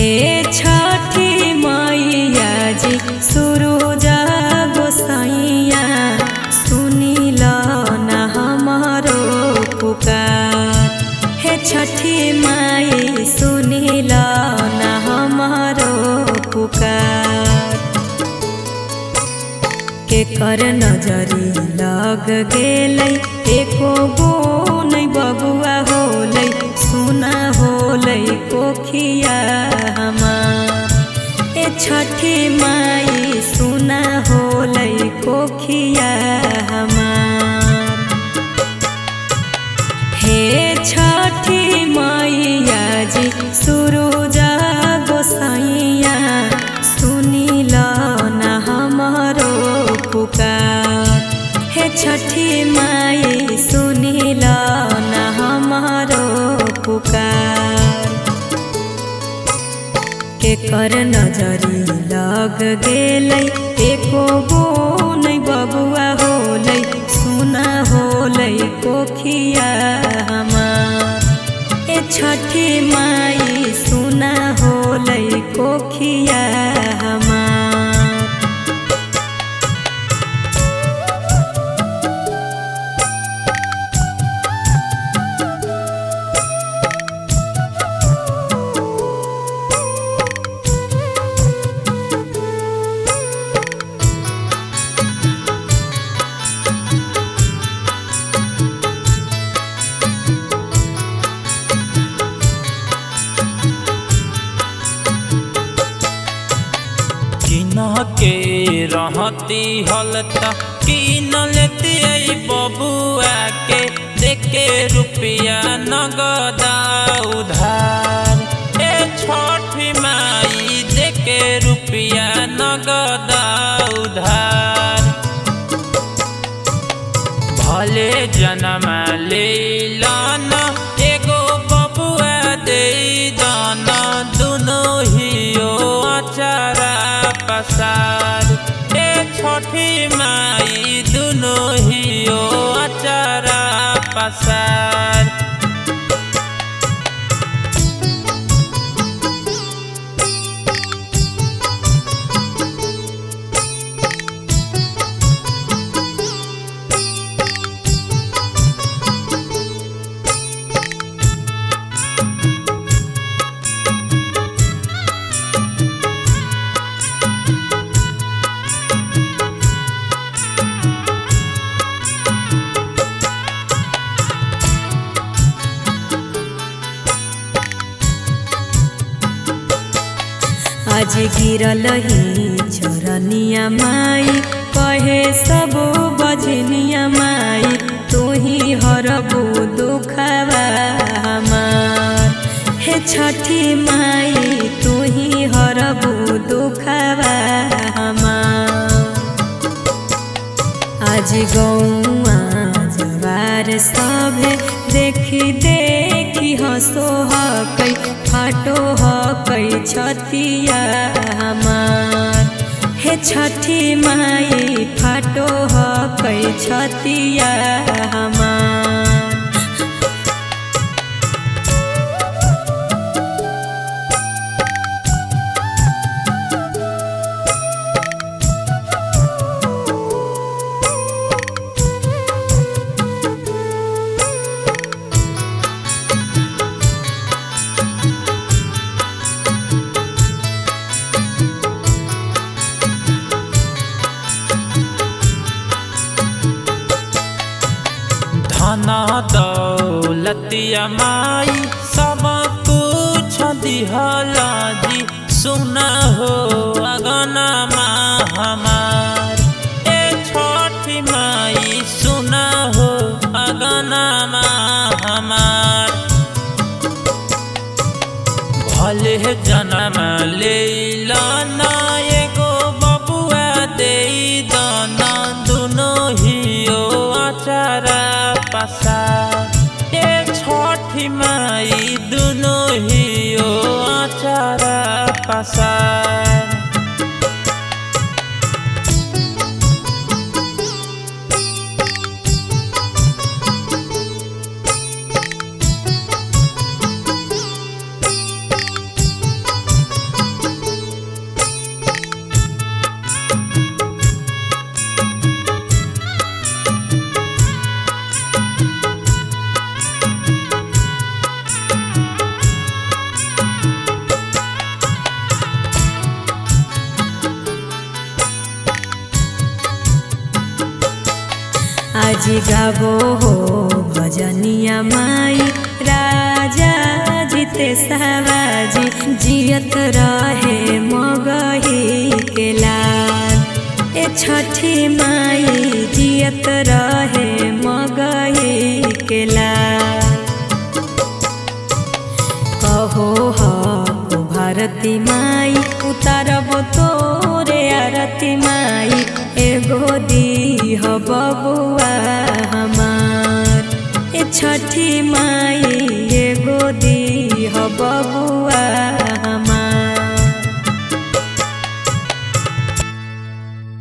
हे छठी मैया जी सूरज गोसाइया सुनिल ना हमारो पुकार। हे छठी माई सुनिल ना हमारो पुकार। केकर नजरी लग गेलै एको गो नै बबुआ होलै सुना होलै कोखिया हमार। ए छठी माई सुना होलै कोखिया हमार। हे छठी मैया जी सूरज गोसाइया सुनिल ना हमारो पुकार। हे छठी माई सुनिल ना हमारो पुकार। केकर नजरी लग गेलै एको गो नै बबुआ होलै सुना होलै कोखिया हमार। ए छठी माई सुना होलै कोखिया हमार। के रहती हलता कि न लेती बबुआ के देके रुपया नगदा उधार। ए छठी माई देके रुपया नगदा उधार। भले जन्म ले लाना एगो बबुआ दे दाना दुनो ही आचारा पसार। ए छठी माई दुनो ही आचारा पसार। आज गिरल ही चरनिया माई कहे सब बजनिया माई तू ही हरबू दुखवा हमार। हे छठी माई तू ही हरबू दुखवा हमार। आज गौआ जवार सभे देखी देखी हंसो हकै फाटो हकै छतिया हमार। हे छठी माई फाटो हकै छतिया हमार। धन दौलतिया माई सब कुछ दिहला जी सुना हो अगना हमार। ए छठी माई सुना हो अगना हमार। भले जन्म ले लाना एगो बबुआ दे दाना दुनो ही आचारा पसार। ए छठी माई दुनो ही आचारा पसार। जी गाबो हो भजनिया माई राजा जीते सवाजी जियत रहे मगही के लाल। ए छठी माई जियत रहे मगही के लाल। कहो हको भारती माई उतारब तोरे आरती माई एगो दीह बबुआ हमार। ए छठी माई एगो दीह बबुआ